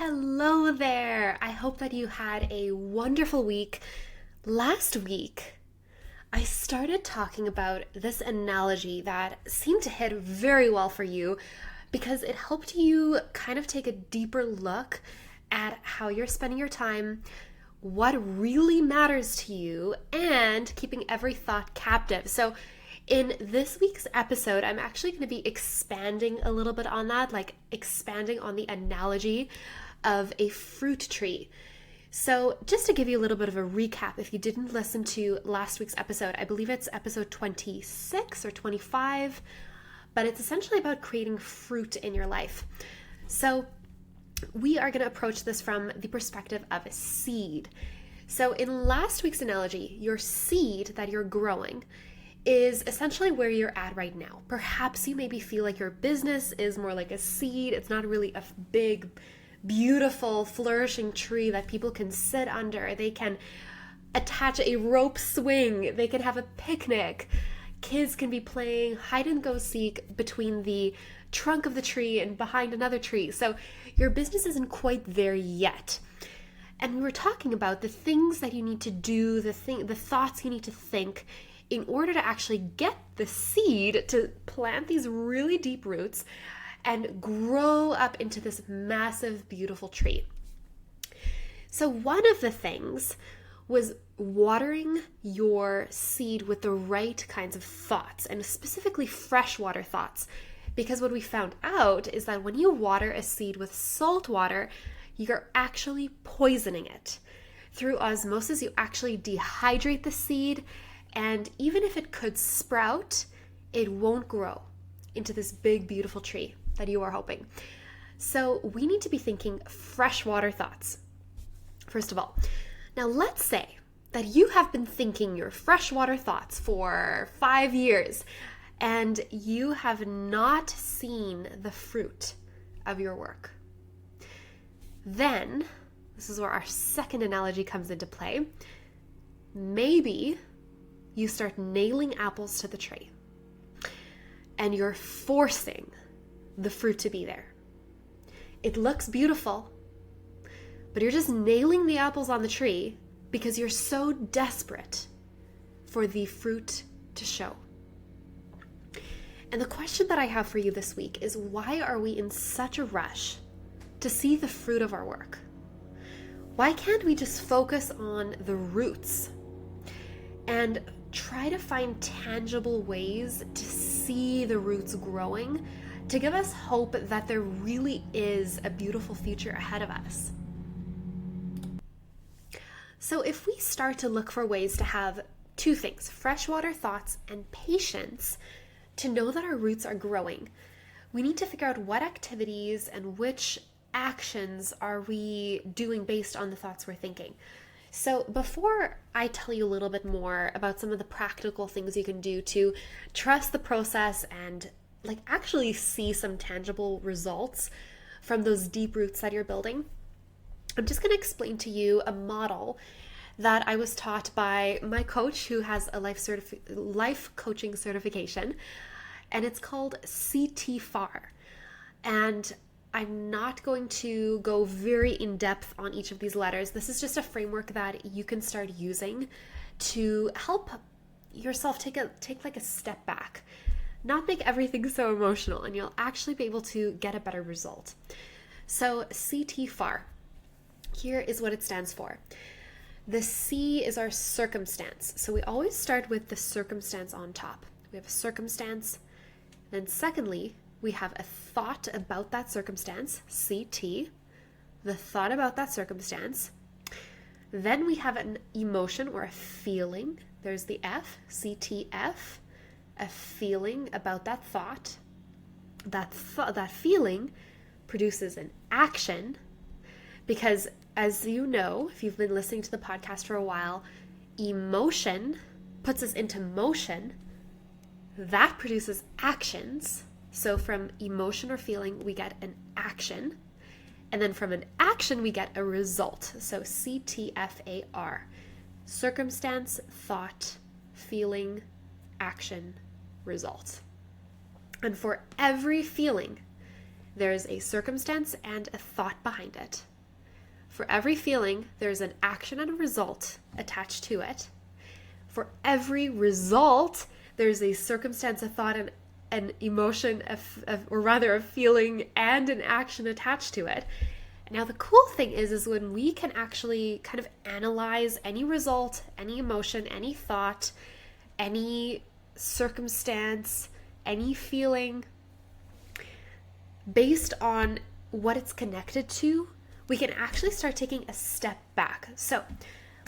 Hello there! I hope that you had a wonderful week. Last week, I started talking about this analogy that seemed to hit very well for you because it helped you kind of take a deeper look at how you're spending your time, what really matters to you, and keeping every thought captive. So, in this week's episode, I'm actually going to be expanding a little bit on that, like expanding on the analogy of a fruit tree. So just to give you a little bit of a recap, if you didn't listen to last week's episode, I believe it's episode 26 or 25, but it's essentially about creating fruit in your life. So we are going to approach this from the perspective of a seed. So in last week's analogy, your seed that you're growing is essentially where you're at right now. Perhaps you maybe feel like your business is more like a seed. It's not really a big, beautiful, flourishing tree that people can sit under. They can attach a rope swing. They can have a picnic. Kids can be playing hide and go seek between the trunk of the tree and behind another tree. So your business isn't quite there yet. And we were talking about the things that you need to do, the thoughts you need to think in order to actually get the seed to plant these really deep roots and grow up into this massive, beautiful tree. So one of the things was watering your seed with the right kinds of thoughts, and specifically freshwater thoughts. Because what we found out is that when you water a seed with salt water, you're actually poisoning it. Through osmosis, you actually dehydrate the seed, and even if it could sprout, it won't grow into this big, beautiful tree that you are hoping. So we need to be thinking freshwater thoughts, first of all. Now let's say that you have been thinking your freshwater thoughts for 5 years and you have not seen the fruit of your work. Then, this is where our second analogy comes into play. Maybe you start nailing apples to the tree and you're forcing the fruit to be there. It looks beautiful, but you're just nailing the apples on the tree because you're so desperate for the fruit to show. And the question that I have for you this week is, why are we in such a rush to see the fruit of our work? Why can't we just focus on the roots and try to find tangible ways to see the roots growing, to give us hope that there really is a beautiful future ahead of us? So if we start to look for ways to have two things, freshwater thoughts and patience, to know that our roots are growing, we need to figure out what activities and which actions are we doing based on the thoughts we're thinking. So before I tell you a little bit more about some of the practical things you can do to trust the process and actually see some tangible results from those deep roots that you're building, I'm just going to explain to you a model that I was taught by my coach who has a life coaching certification, and it's called CTFAR. And I'm not going to go very in depth on each of these letters. This is just a framework that you can start using to help yourself take a step back, not make everything so emotional, and you'll actually be able to get a better result. So CTFAR, here is what it stands for. The C is our circumstance. So we always start with the circumstance on top. We have a circumstance. Then secondly, we have a thought about that circumstance, CT, the thought about that circumstance. Then we have an emotion or a feeling. There's the F, CTF, a feeling about that thought. That feeling produces an action, because as you know, if you've been listening to the podcast for a while, emotion puts us into motion. That produces actions. So from emotion or feeling, we get an action. And then from an action, we get a result. So CTFAR. Circumstance, thought, feeling, action, result. And for every feeling, there's a circumstance and a thought behind it. For every feeling, there's an action and a result attached to it. For every result, there's a circumstance, a thought, an emotion, or rather a feeling and an action attached to it. Now, the cool thing is when we can actually kind of analyze any result, any emotion, any thought, any circumstance, any feeling, based on what it's connected to, we can actually start taking a step back. So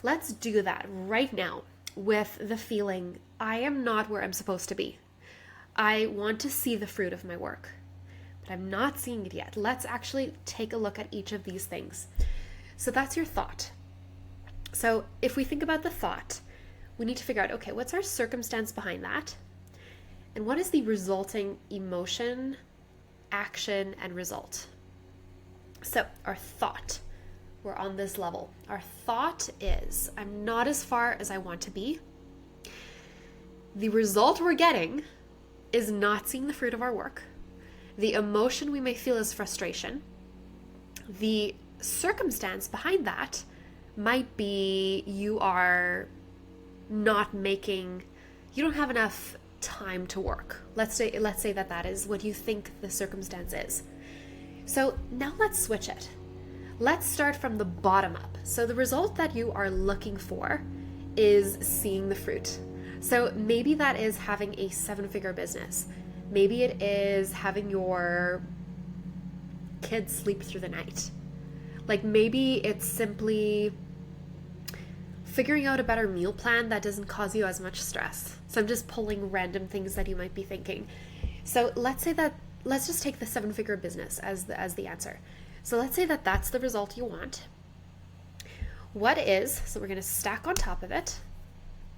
let's do that right now with the feeling, I am not where I'm supposed to be. I want to see the fruit of my work, but I'm not seeing it yet. Let's actually take a look at each of these things. So that's your thought. So if we think about the thought, we need to figure out, okay, what's our circumstance behind that? And what is the resulting emotion, action, and result? So our thought, we're on this level. Our thought is, I'm not as far as I want to be. The result we're getting is not seeing the fruit of our work. The emotion we may feel is frustration. The circumstance behind that might be you are not making, you don't have enough time to work. Let's say that is what you think the circumstance is. So now let's switch it. Let's start from the bottom up. So the result that you are looking for is seeing the fruit. So maybe that is having a 7-figure business. Maybe it is having your kids sleep through the night. Like maybe it's simply figuring out a better meal plan that doesn't cause you as much stress. So I'm just pulling random things that you might be thinking. So let's just take the 7-figure business as the answer. So let's say that that's the result you want. So we're going to stack on top of it.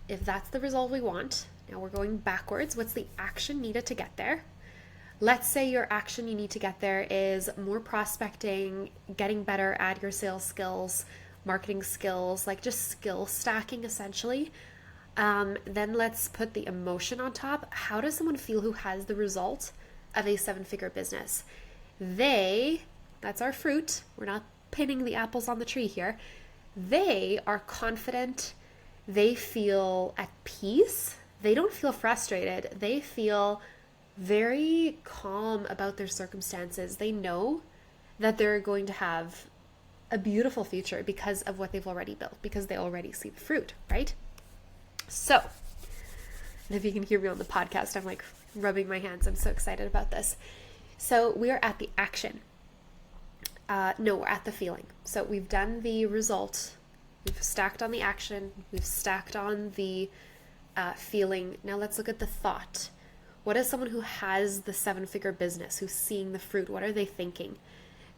If that's the result we want, now we're going backwards. What's the action needed to get there? Let's say your action you need to get there is more prospecting, getting better at your sales skills, marketing skills, like just skill stacking essentially. Then let's put the emotion on top. How does someone feel who has the result of a 7-figure business? That's our fruit. We're not pinning the apples on the tree here. They are confident. They feel at peace. They don't feel frustrated. They feel very calm about their circumstances. They know that they're going to have a beautiful future because of what they've already built, because they already see the fruit, right? So, and if you can hear me on the podcast, I'm like rubbing my hands. I'm so excited about this. So we are at the action. We're at the feeling. So we've done the result. We've stacked on the action. We've stacked on the feeling. Now let's look at the thought. What is someone who has the 7-figure business, who's seeing the fruit? What are they thinking?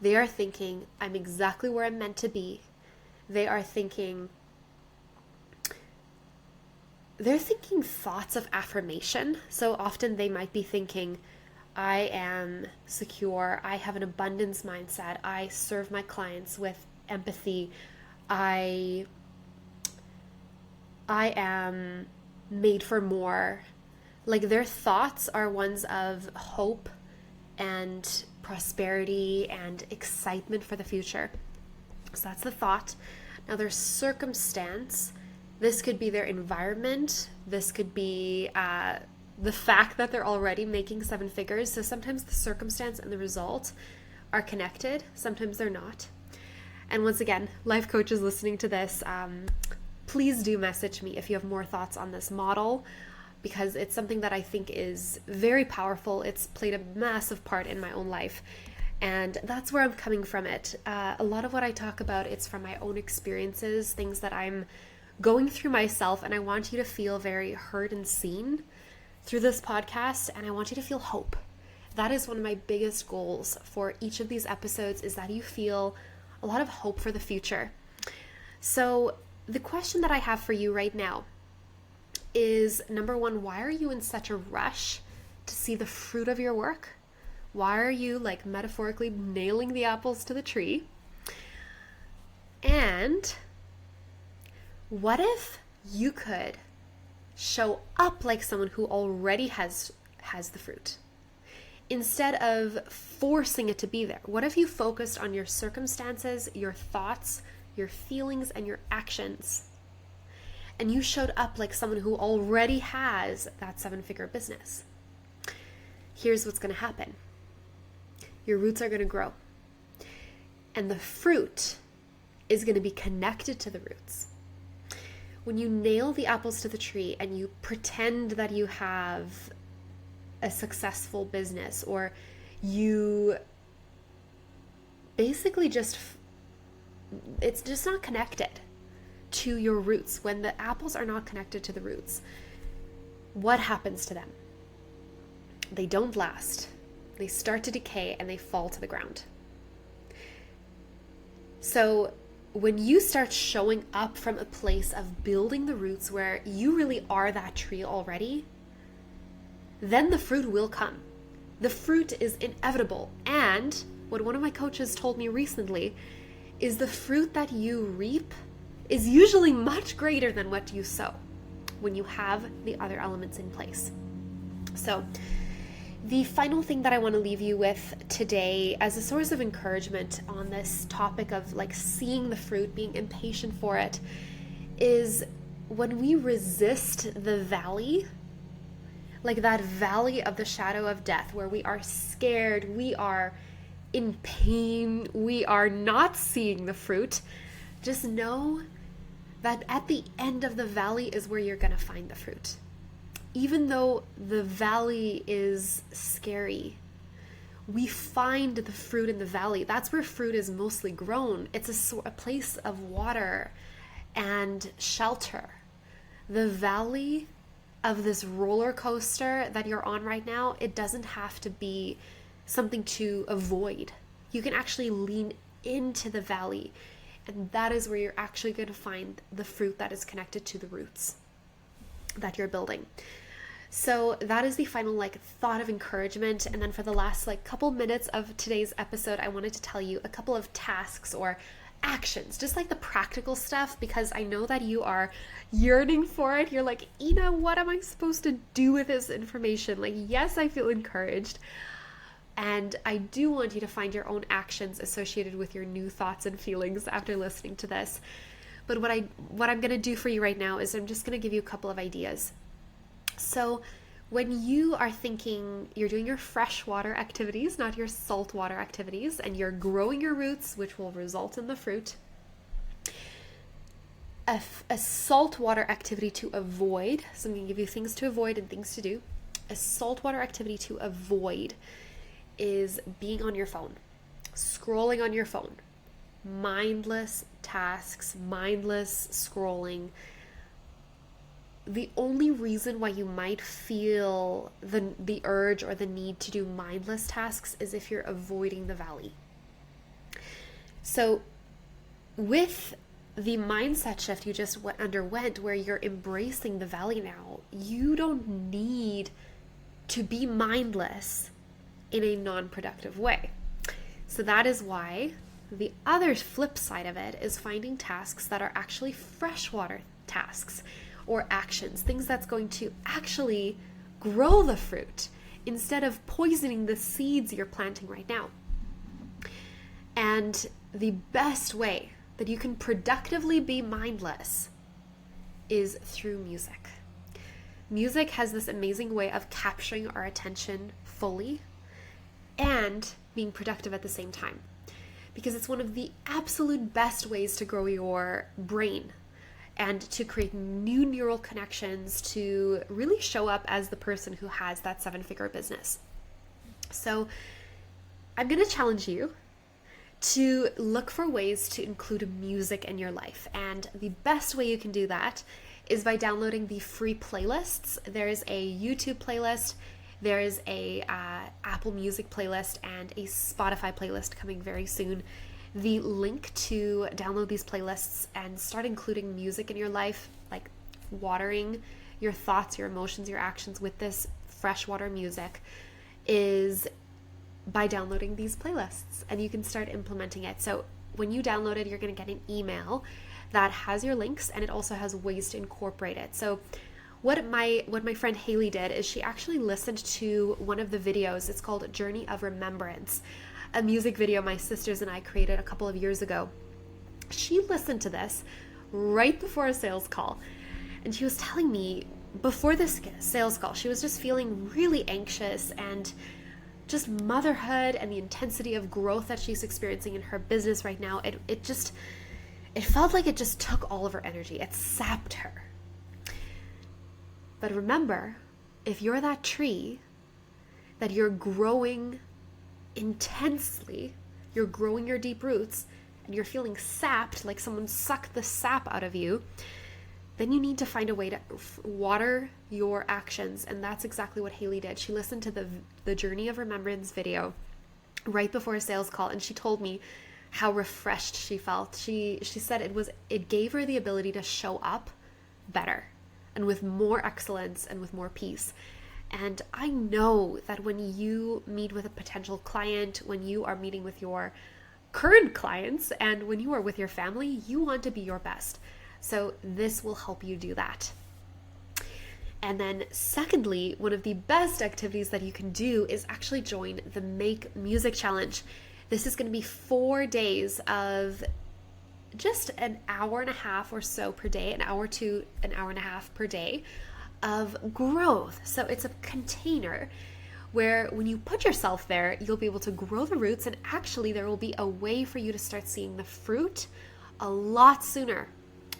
They are thinking, I'm exactly where I'm meant to be. They're thinking thoughts of affirmation. So often they might be thinking, I am secure. I have an abundance mindset. I serve my clients with empathy. I am made for more. Like their thoughts are ones of hope and prosperity and excitement for the future. So that's the thought. Now their circumstance, this could be their environment. This could be the fact that they're already making 7 figures. So sometimes the circumstance and the result are connected. Sometimes they're not. And once again, life coaches listening to this, please do message me if you have more thoughts on this model, because it's something that I think is very powerful. It's played a massive part in my own life. And that's where I'm coming from it. A lot of what I talk about, it's from my own experiences, things that I'm going through myself. And I want you to feel very heard and seen through this podcast. And I want you to feel hope. That is one of my biggest goals for each of these episodes, is that you feel a lot of hope for the future. So the question that I have for you right now is, number one, why are you in such a rush to see the fruit of your work? Why are you like metaphorically nailing the apples to the tree? And what if you could show up like someone who already has the fruit? instead of forcing it to be there? What if you focused on your circumstances, your thoughts, your feelings, and your actions? And you showed up like someone who already has that 7-figure business. Here's what's going to happen. Your roots are going to grow. And the fruit is going to be connected to the roots. When you nail the apples to the tree and you pretend that you have a successful business, or you basically it's just not connected to your roots. When the apples are not connected to the roots, what happens to them? They don't last. They start to decay and they fall to the ground. So when you start showing up from a place of building the roots where you really are that tree already, then the fruit will come. The fruit is inevitable. And what one of my coaches told me recently is the fruit that you reap is usually much greater than what you sow when you have the other elements in place. So the final thing that I want to leave you with today as a source of encouragement on this topic of like seeing the fruit, being impatient for it, is when we resist the valley, like that valley of the shadow of death where we are scared, we are in pain, we are not seeing the fruit, just know that at the end of the valley is where you're going to find the fruit. Even though the valley is scary, we find the fruit in the valley. That's where fruit is mostly grown. It's a place of water and shelter. The valley of this roller coaster that you're on right now, it doesn't have to be something to avoid. You can actually lean into the valley, and that is where you're actually going to find the fruit that is connected to the roots that you're building. So that is the final thought of encouragement. And then for the last couple minutes of today's episode, I wanted to tell you a couple of tasks or actions, just the practical stuff, because I know that you are yearning for it. You're like, Ina, what am I supposed to do with this information? Yes, I feel encouraged. And I do want you to find your own actions associated with your new thoughts and feelings after listening to this. But what I'm going to do for you right now is I'm just going to give you a couple of ideas. So when you are thinking you're doing your freshwater activities, not your saltwater activities, and you're growing your roots, which will result in the fruit, a saltwater activity to avoid, so I'm going to give you things to avoid and things to do. A saltwater activity to avoid is being on your phone, scrolling on your phone, mindless tasks, mindless scrolling. The only reason why you might feel the urge or the need to do mindless tasks is if you're avoiding the valley. So with the mindset shift you just underwent, where you're embracing the valley now, you don't need to be mindless in a non-productive way. So that is why the other flip side of it is finding tasks that are actually freshwater tasks or actions, things that's going to actually grow the fruit instead of poisoning the seeds you're planting right now. And the best way that you can productively be mindless is through music. Music has this amazing way of capturing our attention fully and being productive at the same time, because it's one of the absolute best ways to grow your brain and to create new neural connections to really show up as the person who has that 7-figure business. So I'm going to challenge you to look for ways to include music in your life. And the best way you can do that is by downloading the free playlists. There's a YouTube playlist, there is a Apple Music playlist, and a Spotify playlist coming very soon. The link to download these playlists and start including music in your life, like watering your thoughts, your emotions, your actions with this freshwater music, is by downloading these playlists, and you can start implementing it. So when you download it, you're going to get an email that has your links, and it also has ways to incorporate it. So what my friend Haley did is she actually listened to one of the videos. It's called Journey of Remembrance, a music video my sisters and I created a couple of years ago. She listened to this right before a sales call, and she was telling me before this sales call, she was just feeling really anxious, and just motherhood and the intensity of growth that she's experiencing in her business right now, it felt like it just took all of her energy. It sapped her. But remember, if you're that tree that you're growing intensely, you're growing your deep roots, and you're feeling sapped, like someone sucked the sap out of you, then you need to find a way to water your actions. And that's exactly what Haley did. She listened to the Journey of Remembrance video right before a sales call, and she told me how refreshed she felt. She said it gave her the ability to show up better and with more excellence and with more peace. And I know that when you meet with a potential client, when you are meeting with your current clients, and when you are with your family, you want to be your best. So this will help you do that. And then secondly, one of the best activities that you can do is actually join the Make Music Challenge. This is going to be 4 days of just an hour and a half or so per day, an hour to an hour and a half per day of growth. So it's a container where when you put yourself there, you'll be able to grow the roots, and actually there will be a way for you to start seeing the fruit a lot sooner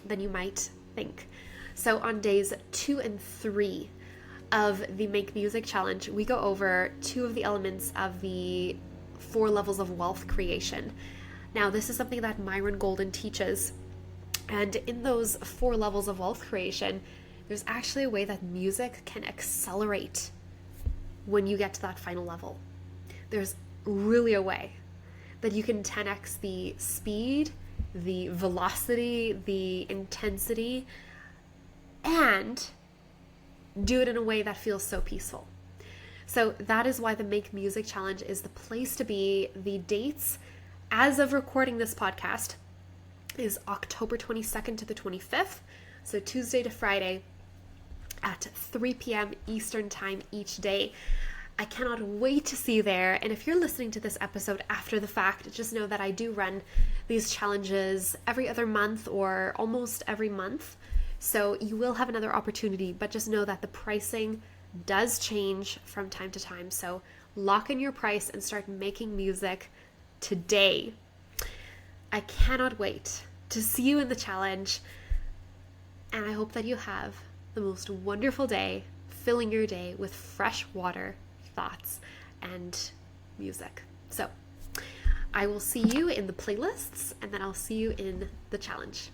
than you might think. So on days 2 and 3 of the Make Music Challenge, we go over 2 of the elements of the 4 levels of wealth creation. Now, this is something that Myron Golden teaches. And in those 4 levels of wealth creation, there's actually a way that music can accelerate when you get to that final level. There's really a way that you can 10x the speed, the velocity, the intensity, and do it in a way that feels so peaceful. So that is why the Make Music Challenge is the place to be. The dates, as of recording this podcast, is October 22nd to the 25th. So Tuesday to Friday at 3 p.m. Eastern Time each day. I cannot wait to see you there. And if you're listening to this episode after the fact, just know that I do run these challenges every other month or almost every month. So you will have another opportunity, but just know that the pricing does change from time to time. So lock in your price and start making music today. I cannot wait to see you in the challenge. And I hope that you have the most wonderful day, filling your day with fresh water, thoughts, and music. So I will see you in the playlists, and then I'll see you in the challenge.